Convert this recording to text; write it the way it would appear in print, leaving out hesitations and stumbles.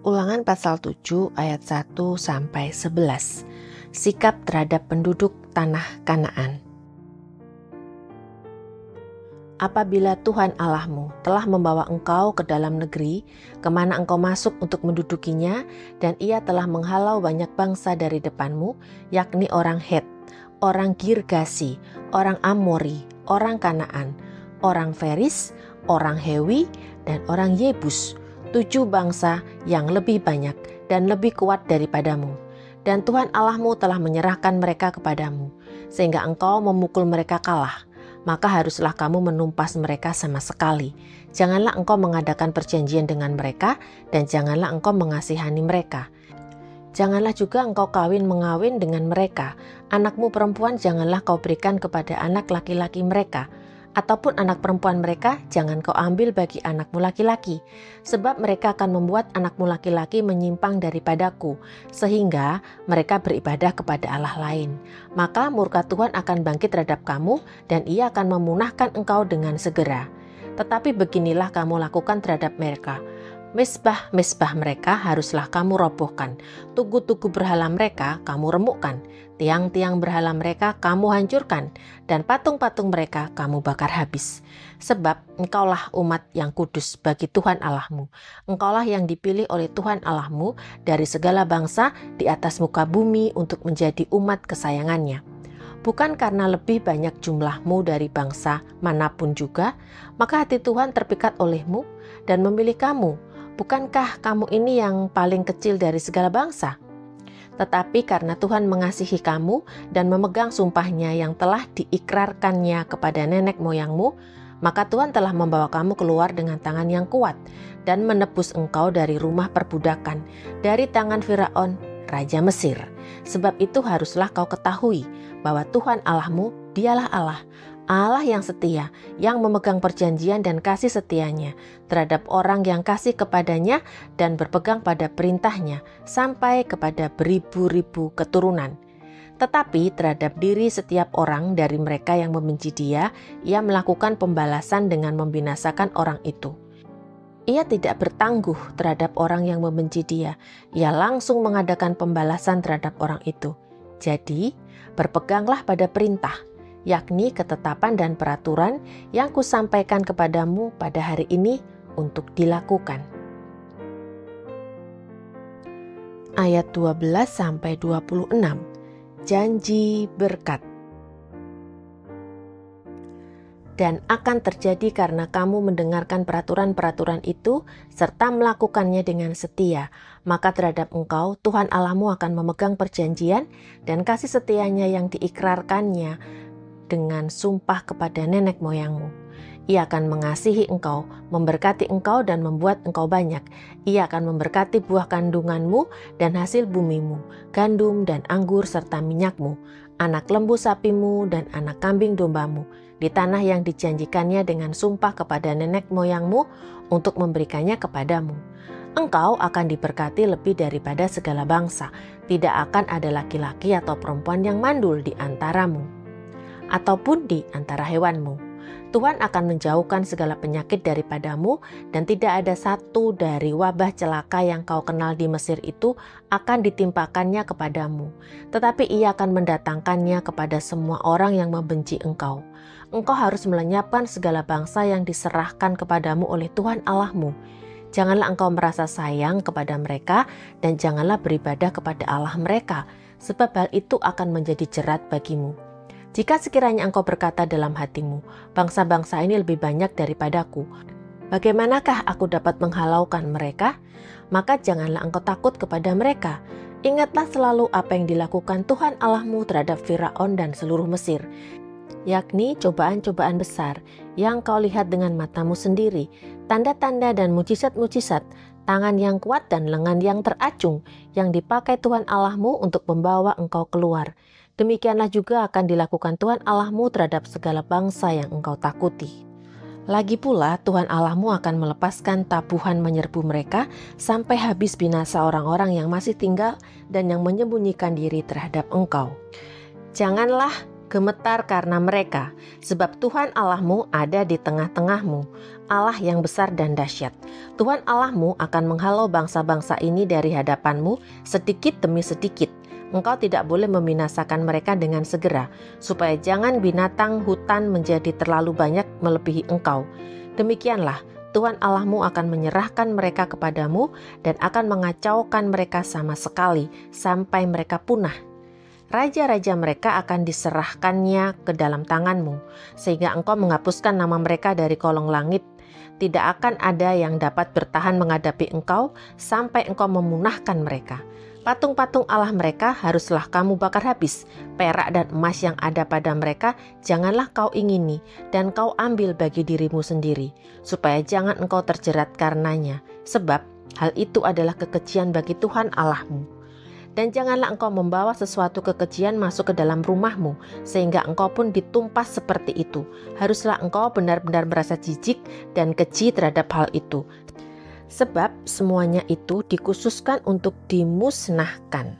Ulangan pasal 7 ayat 1-11. Sikap terhadap penduduk tanah Kanaan. Apabila Tuhan Allahmu telah membawa engkau ke dalam negeri, kemana engkau masuk untuk mendudukinya, dan ia telah menghalau banyak bangsa dari depanmu, yakni orang Het, orang Girgasi, orang Amori, orang Kanaan, orang Feris, orang Hewi, dan orang Yebus, 7 bangsa yang lebih banyak dan lebih kuat daripadamu. Dan Tuhan Allahmu telah menyerahkan mereka kepadamu, sehingga engkau memukul mereka kalah. Maka haruslah kamu menumpas mereka sama sekali. Janganlah engkau mengadakan perjanjian dengan mereka, dan janganlah engkau mengasihani mereka. Janganlah juga engkau kawin-mengawin dengan mereka. Anakmu perempuan janganlah kau berikan kepada anak laki-laki mereka, ataupun anak perempuan mereka jangan kau ambil bagi anakmu laki-laki, sebab mereka akan membuat anakmu laki-laki menyimpang daripadaku, sehingga mereka beribadah kepada Allah lain. Maka murka Tuhan akan bangkit terhadap kamu, dan ia akan memunahkan engkau dengan segera. Tetapi beginilah kamu lakukan terhadap mereka. Mesbah-mesbah mereka haruslah kamu robohkan, tugu-tugu berhala mereka kamu remukkan, tiang-tiang berhala mereka kamu hancurkan, dan patung-patung mereka kamu bakar habis. Sebab engkaulah umat yang kudus bagi Tuhan Allahmu. Engkaulah yang dipilih oleh Tuhan Allahmu dari segala bangsa di atas muka bumi untuk menjadi umat kesayangannya. Bukan karena lebih banyak jumlahmu dari bangsa manapun juga, maka hati Tuhan terpikat olehmu dan memilih kamu. Bukankah kamu ini yang paling kecil dari segala bangsa? Tetapi karena Tuhan mengasihi kamu dan memegang sumpahnya yang telah diikrarkannya kepada nenek moyangmu, maka Tuhan telah membawa kamu keluar dengan tangan yang kuat dan menebus engkau dari rumah perbudakan, dari tangan Firaun, Raja Mesir. Sebab itu haruslah kau ketahui bahwa Tuhan Allahmu, dialah Allah, Allah yang setia, yang memegang perjanjian dan kasih setianya terhadap orang yang kasih kepadanya dan berpegang pada perintahnya sampai kepada beribu-ribu keturunan. Tetapi terhadap diri setiap orang dari mereka yang membenci Dia, Ia melakukan pembalasan dengan membinasakan orang itu. Ia tidak bertangguh terhadap orang yang membenci Dia, Ia langsung mengadakan pembalasan terhadap orang itu. Jadi, berpeganglah pada perintah, yakni ketetapan dan peraturan yang kusampaikan kepadamu pada hari ini untuk dilakukan. Ayat 12-26. Janji berkat. Dan akan terjadi karena kamu mendengarkan peraturan-peraturan itu serta melakukannya dengan setia, maka terhadap engkau Tuhan Allahmu akan memegang perjanjian dan kasih setianya yang diikrarkannya dengan sumpah kepada nenek moyangmu. Ia akan mengasihi engkau, memberkati engkau dan membuat engkau banyak. Ia akan memberkati buah kandunganmu dan hasil bumimu, gandum dan anggur serta minyakmu, anak lembu sapimu dan anak kambing dombamu, di tanah yang dijanjikannya dengan sumpah kepada nenek moyangmu untuk memberikannya kepadamu. Engkau akan diberkati lebih daripada segala bangsa. Tidak akan ada laki-laki atau perempuan yang mandul di antaramu, ataupun di antara hewanmu. Tuhan akan menjauhkan segala penyakit daripadamu, dan tidak ada satu dari wabah celaka yang kau kenal di Mesir itu akan ditimpakannya kepadamu. Tetapi Ia akan mendatangkannya kepada semua orang yang membenci engkau. Engkau harus melenyapkan segala bangsa yang diserahkan kepadamu oleh Tuhan Allahmu. Janganlah engkau merasa sayang kepada mereka, dan janganlah beribadah kepada Allah mereka, sebab hal itu akan menjadi jerat bagimu. Jika sekiranya engkau berkata dalam hatimu, bangsa-bangsa ini lebih banyak daripadaku, bagaimanakah aku dapat menghalaukan mereka? Maka janganlah engkau takut kepada mereka. Ingatlah selalu apa yang dilakukan Tuhan Allahmu terhadap Firaun dan seluruh Mesir, yakni cobaan-cobaan besar yang kau lihat dengan matamu sendiri, tanda-tanda dan mujizat-mujizat, tangan yang kuat dan lengan yang teracung yang dipakai Tuhan Allahmu untuk membawa engkau keluar. Demikianlah juga akan dilakukan Tuhan Allahmu terhadap segala bangsa yang engkau takuti. Lagi pula Tuhan Allahmu akan melepaskan tabuhan menyerbu mereka sampai habis binasa orang-orang yang masih tinggal dan yang menyembunyikan diri terhadap engkau. Janganlah gemetar karena mereka, sebab Tuhan Allahmu ada di tengah-tengahmu, Allah yang besar dan dahsyat. Tuhan Allahmu akan menghalau bangsa-bangsa ini dari hadapanmu sedikit demi sedikit. Engkau tidak boleh membinasakan mereka dengan segera, supaya jangan binatang hutan menjadi terlalu banyak melebihi engkau. Demikianlah, Tuhan Allahmu akan menyerahkan mereka kepadamu dan akan mengacaukan mereka sama sekali sampai mereka punah. Raja-raja mereka akan diserahkannya ke dalam tanganmu, sehingga engkau menghapuskan nama mereka dari kolong langit. Tidak akan ada yang dapat bertahan menghadapi engkau sampai engkau memunahkan mereka. Patung-patung Allah mereka haruslah kamu bakar habis. Perak dan emas yang ada pada mereka janganlah kau ingini, dan kau ambil bagi dirimu sendiri, supaya jangan engkau terjerat karenanya, sebab hal itu adalah kekejian bagi Tuhan Allahmu. Dan janganlah engkau membawa sesuatu kekejian masuk ke dalam rumahmu, sehingga engkau pun ditumpas seperti itu. Haruslah engkau benar-benar merasa jijik dan keji terhadap hal itu, sebab semuanya itu dikhususkan untuk dimusnahkan.